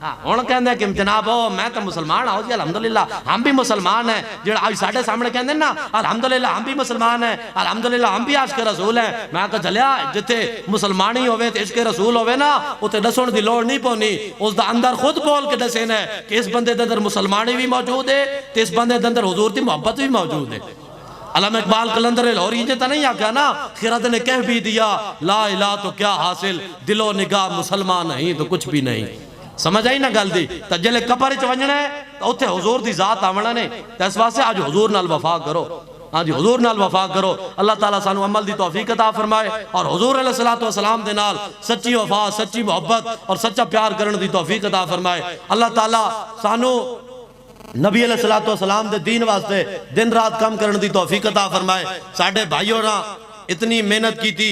ہاں، ہون کہندہ کہ جناب میں تو مسلمان ہوں جی الحمدللہ ہم بھی مسلمان ہیں، جڑا آج ساڑھے سامنے کہندے نا الحمدللہ ہم بھی مسلمان ہیں، الحمدللہ ہم بھی عاشق رسول ہیں، میں کہا جلیا جتے مسلمانی ہوئے تے عشق رسول ہوئے نا اتے دسون دی لوڑ نہیں پونی، اس دا اندر خود بول کے دسین ہے کہ اس بندے اندر مسلمانی بھی موجود ہے تے اس بندے اندر حضور دی محبت بھی موجود ہے۔ علامہ اقبال قلندر لاہوری جتا نہیں آکھا نا خرد نے کہہ بھی دیا لا الہ تو کیا حاصل دل و نگاہ مسلمان نہیں تو کچھ بھی نہیں، سمجھ آئی نا گل دی، تا جلے قبر چ ونجنا ہے تو اتھے حضور دی ذات آونا نے، تا اس واسطے آج حضور نال وفا کرو، آج حضور نال وفا کرو، اللہ تعالیٰ سانو عمل دی توفیق عطا فرمائے اور حضور علیہ السلام دے نال سچی وفا سچی محبت اور سچا پیار کرن دی توفیق عطا فرمائے، اللہ تعالیٰ سانو نبی علیہ السلام دے دین واسطے دن رات کم کرن دی توفیق عطا فرمائے، ساڑھے بھائیوں نے اتنی محنت کی تھی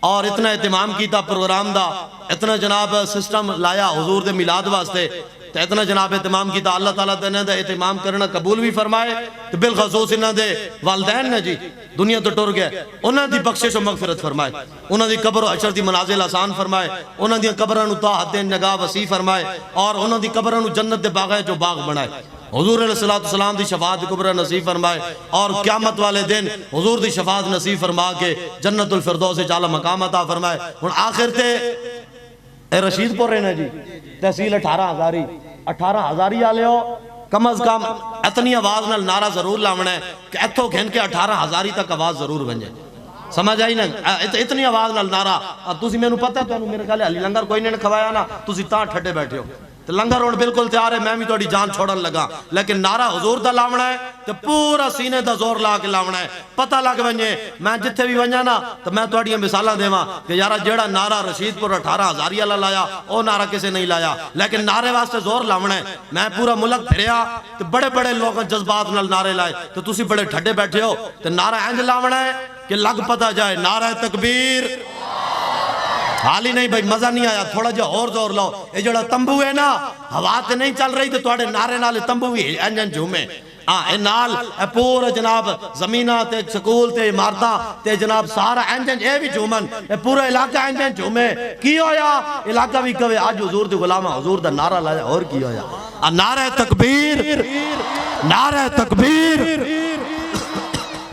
اور اتنا اہتمام کیتا پروگرام دا، اتنا جناب سسٹم لایا حضور دے میلاد واسطے، تو اتنا جناب اہتمام کیتا، اللہ تعالیٰ دے دا اہتمام کرنا قبول بھی فرمائے، تو بالخصوص انہاں دے والدین نے جی دنیا تو ٹر گئے، انہاں دی بخشش و مغفرت فرمائے، انہاں دی قبر و حشر دی منازل آسان فرمائے، انہاں دی قبراں نو تا حد نگاہ وسیع فرمائے، اور انہاں دی قبراں نو جنت دے باغ جو باغ بنائے، حضور علیہ السلام دی شفاعت کبریٰ نصیب فرمائے، اور قیامت والے دن حضور دی شفاعت نصیب فرما کے جنت الفردوس اعلیٰ مقام عطا فرمائے۔ اور آخر تے اے رشید پور رہنا جی تحصیل 18 ہزاری آلے ہو، کم از کم اتنی آواز نال نعرہ ضرور لاؤنا ہے کہ اتھو گھن کے 18 ہزاری تک آواز ضرور بن جائے، سمجھ آئی نا؟ اتنی آواز نال نعرہ، تسی میں نو پتہ ہے تو میرے کہلے علی لنگر کوئی نہیں کھوایا نا، تسی تاں ٹھڈے بیٹھے ہو، تو لنگر ہونے بالکل تیار ہے، میں بھی توڑی جان چھوڑن لگا، لیکن نعرہ حضور دا لاؤنا ہے تو پورا سینے دا زور لا کے لاؤنا ہے، پتہ لگ بنجے میں جتھے بھی بنجا نا تو میں توڑی مثالہ دیواں کہ یارا جیڑا نعرہ رشید پور 18 ہزاری اللہ لایا او نعرہ کسے نہیں لایا، لیکن نعرے واسطے زور لاؤنا ہے۔ میں پورا ملک پھریا تو بڑے بڑے لوگ جذبات نال نعرے لائے، تو تسی بڑے ٹھڈے بیٹھے ہو، تو نعرہ انج لاؤنا ہے کہ لگ پتہ جائے نعرہ تکبیر، حال ہی نہیں بھائی مزہ نہیں آیا، تھوڑا جا اور زور لاؤ، یہ جڑا تمبو ہے نا ہوا تے نہیں چل رہی تو توڑے نعرے نالے تمبو بھی انجن جھومے، اے نال اے پورا جناب زمینہ تے سکول تے عمارتاں تے جناب سارا انجن اے بھی جھومن، اے پورا علاقہ انجن جھومے، کی ہویا علاقہ بھی کہے آج حضور دی غلامہ حضور دا نعرہ لایا، اور کی ہویا نعرہ تکبیر، نعرہ تکبیر۔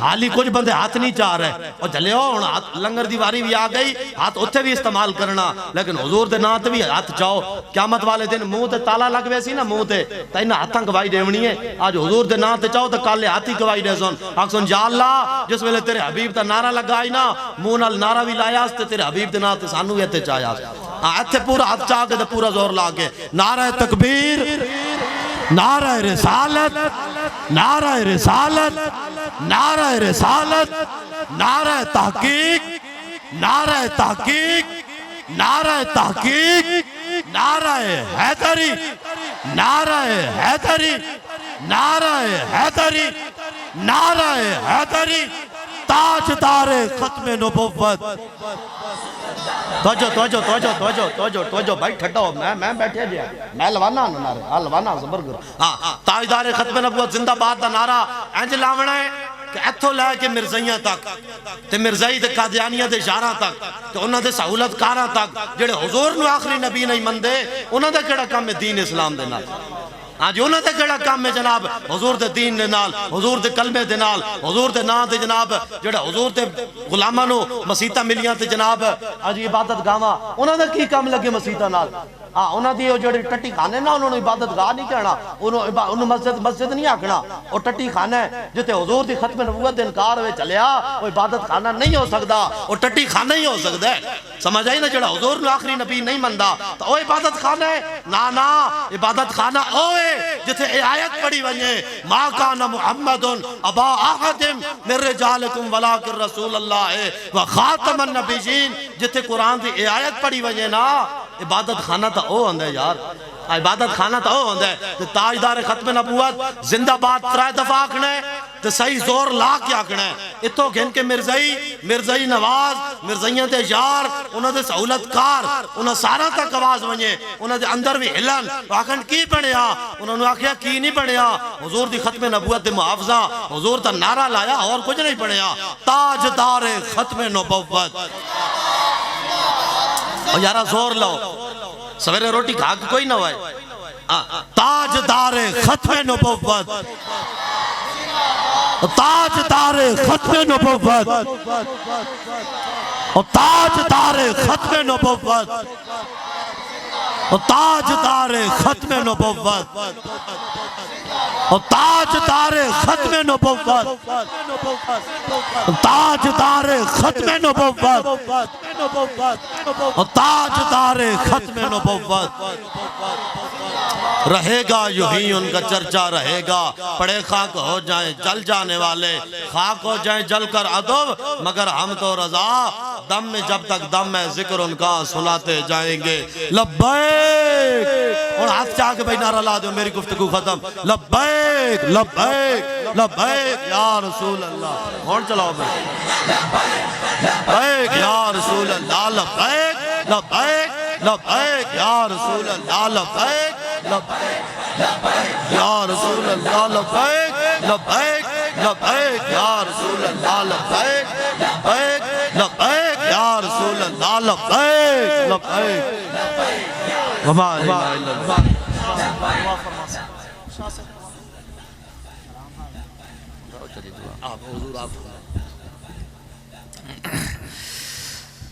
حالی کچھ بندے ہاتھ نہیں چاہ رہے، اور جلے ہو لنگر دیواری بھی آگئی، ہاتھ اتھے بھی استعمال کرنا، لیکن حضور دے نات بھی ہاتھ چاہو، قیامت والے دن منہ تے تالا لگ ویسی نا منہ تے، تا انہا ہاتھاں گواہی دیونی ہے، آج حضور دے نات چاہو تو کالے ہاتھی گواہی دے سن، آکسن یا اللہ جس ویلے تیرے حبیب تا نعرہ لگائی نا، منہ نال نعرہ بھی لایا اس تے تیرے حبیب دے نات سانو بھی اتھے چاہیا، اتھے پورا ہاتھ چاہ کے پورا زور لا کے نعرہ تکبیر، نعرہ رسالت، نعرہ رسالت، نعرہ رسالت، نعرہ تحقیق، نعرہ تحقیق، نعرہ تحقیق، نعرہ حیدری، نعرہ حیدری، نعرہ حیدری، نعرہ حیدری، تاجدار ختم نبوت۔ توجہ بھائی ٹھٹا ہو، میں بیٹھے جیا، میں لوانا نعرہ، لوانا زبر گر، تاجدار ختم نبوت زندہ باد دا نعرہ انج لاونا ہے کہ اتھو لے کے مرزائیاں تک، تے مرزائی تے قادیانیہ تے شارہ تک، تے انہاں دے سہولت کاراں تک، جڑے حضور نو آخری نبی نہیں مندے، انہاں دے کیڑا کام ہے دین اسلام دے نال، آج انہاں دے کیڑا کام ہے جناب حضور دے دین دے نال، حضور دے کلمے دے نال، حضور دے نا دے جناب جڑا حضور دے غلاماں نو مسیتاں ملیاں تے جناب آج عبادت گاواں، انہاں دا کی کام لگے مسیتاں نال؟ انہاں دی جڑے ٹٹی کھانے نا انہوں نے عبادت گاہ نہیں کہنا، انہوں مسجد نہیں آکھنا، وہ ٹٹی کھانا ہے جتے حضور دی ختم نبوت دے انکار ہوئے چلیا، وہ عبادت کھانا نہیں ہو سکتا، وہ ٹٹی کھانا ہی ہو سکتا ہے، سمجھ آئی نا؟ جڑا حضور نے آخری نبی نہیں مندہ تو وہ عبادت خانہ ہے، نا عبادت خانہ ہوئے جتے اے آیت پڑھی ونجے ما کان محمد ابا احد من رجالکم ولکن رسول اللہ و خاتم النبیین، جتے قرآن دی اے آیت پڑھی ونجے نا عبادت خانہ تا او ہندے یار، عبادت خانہ تا او ہندے، تاجدار ختم نبوت زندہ باد 3 دفعہ آکھنا ہے، تو صحیح زور لا کے آکھنا ہے، اتھو گھن کے مرزائی نواز، مرزائیاں تے یار، انہاں دے سہولت کار، انہاں سارا تک آواز ونجے، انہاں دے اندر بھی ہلن، آکھن کی بنیا، انہوں نے آکھیا کی نہیں بنیا، حضور دی ختم نبوت دے محافظہ، حضور تا نعرہ لایا اور کچھ نہیں بنیا، تاجدار ختم نبوت۔ اور یارہ زور لو، سویرے روٹی کھا کے کوئی نہ ہوئے، تاجدار ختم نبوت، تاجدار ختم نبوت، تاجدار ختم نبوت، تاجدار ختم نبوت، تاجدار ختم نبوت، تاجدار ختم نبوت، تاجدار ختم نبوت، رہے گا یوں ہی ان کا چرچا رہے گا، پڑے خاک ہو جائیں جل جانے والے، خاک ہو جائیں جل کر عدو، مگر ہم تو رضا دم میں جب تک دم ہے ذکر ان کا سناتے جائیں گے۔ لبیک، اور ہاتھ چاہ کے بھائی نعرہ لا دو، میری گفتگو ختم۔ لبیک لبیک لبیک یا رسول اللہ، کون چلاؤ بھائی؟ لبیک یا رسول اللہ، لبیک لبیک لبیک یا رسول اللہ، لبیک لبیک یا رسول اللہ، لبیک لبیک لبیک یا رسول اللہ، لبیک لبیک لبیک یا رسول اللہ، لبیک لبیک وما الہ الا اللہ۔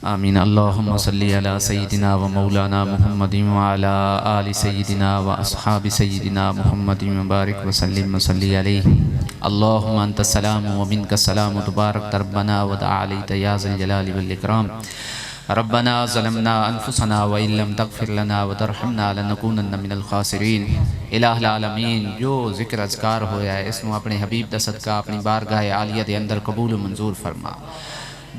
آمین۔ اللہم صلی علی سیدنا و مولانا محمد وعلی آل سیدنا و اصحاب سیدنا محمد مبارک وسلم وصلی علیہ۔ اللہم انت السلام و منک السلام تبارک ربنا و دعا علیت یا ذی الجلال والاکرام۔ ربنا ظلمنا انفسنا وإن لم تغفر لنا وترحمنا لنکونن من الخاسرین۔ الہ العالمین، جو ذکر اذکار ہویا ہے اس نو اپنے حبیب دا صدقہ اپنی بارگاہ عالیہ دے اندر قبول و منظور فرما۔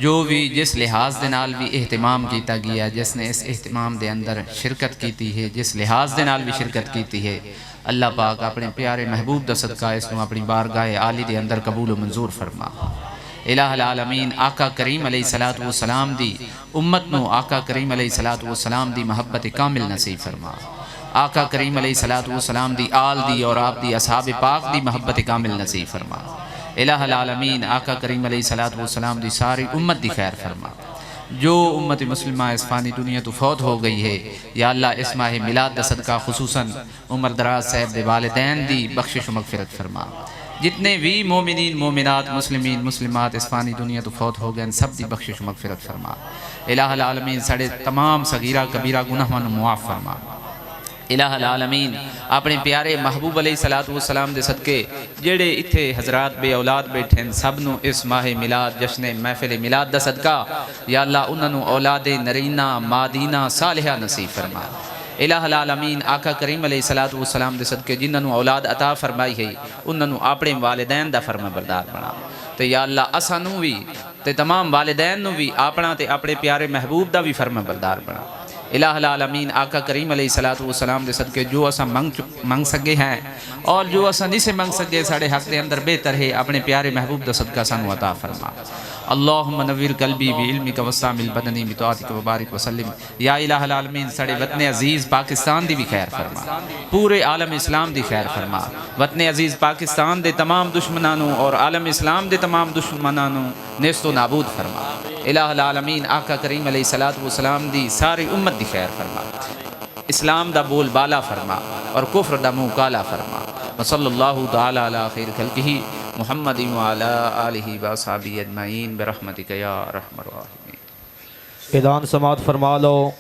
جو بھی جس لحاظ دے نال بھی اہتمام کیتا گیا، جس نے اس اہتمام دے اندر شرکت کیتی ہے، جس لحاظ دے نال بھی شرکت کیتی ہے، اللہ پاک اپنے پیارے محبوب دا صدقہ اس نو اپنی بارگاہ عالی دے اندر قبول و منظور فرما۔ الہ العالمین، آقا کریم علیہ السلام دی امت نو آقا کریم علیہ السلام دی محبت کامل نصیب فرما۔ آقا کریم علیہ السلام دی آل دی اور آپ دی اصحاب پاک دی محبت کامل نصیب فرما۔ الہ العالمین، آقا کریم علیہ السلام دی ساری امت دی خیر فرما۔ جو امت مسلمہ اس فانی دنیا تو فوت ہو گئی ہے، یا اللہ اس ماہ میلاد دا صدقہ خصوصاً عمر دراز صاحب دے والدین دی بخشش و مغفرت فرما۔ جتنے بھی مومنین مومنات مسلمین مسلمات اس فانی دنیا تو فوت ہو گئے ان سب دی بخشش و مغفرت فرما۔ الہ العالمین، ساڑے تمام صغیرہ کبیرہ گناہاں نو معاف فرما۔ الہ العالمین، اپنے پیارے محبوب علیہ السلام دے صدقے جڑے اتھے حضرات بے اولاد بیٹھے ہیں سب نو اس ماہ میلاد جشن محفل میلاد دا صدقہ یا اللہ انہوں نے اولاد نرینہ مادینہ صالحہ نصیب فرما۔ الہ العالمین، آقا کریم علیہ السلام دے صدقے جنہوں نے اولاد عطا فرمائی ہے انہوں نے اپنے والدین دا فرما بردار بنا۔ تو یا اللہ اساں نو بھی تے تمام والدین نو بھی اپنا تے اپنے پیارے محبوب دا بھی فرما بردار بنا۔ الہ العالمین، آقا کریم علیہ السلام دے صدقے جو اساں منگ سکے ہیں اور جو اساں نہیں سے منگ سکے ساڑھے حق دے اندر بہتر ہے، اپنے پیارے محبوب دا صدقہ سانو عطا فرما۔ اللہم نویر قلبی بعلمک وسامل بدنی بطاعتک وبارک وسلم۔ یا الہ العالمین، ساڑھے وطن عزیز پاکستان دی بھی خیر فرما، پورے عالم اسلام دی خیر فرما۔ وطن عزیز پاکستان دے تمام دشمنانوں اور عالم اسلام دے تمام دشمنانوں نیست و نابود فرما۔ الہ العالمین، آقا کریم علیہ السلام دی ساری امت دی خیر فرما، اسلام دا بول بالا فرما اور کفر دا منہ کالا فرما۔ وصلی اللہ تعالی علی خیر خلقہ محمد وعلی آلہ واصحابہ اجمعین برحمتک یا ارحم الراحمین۔ اذان سماعت فرما لو۔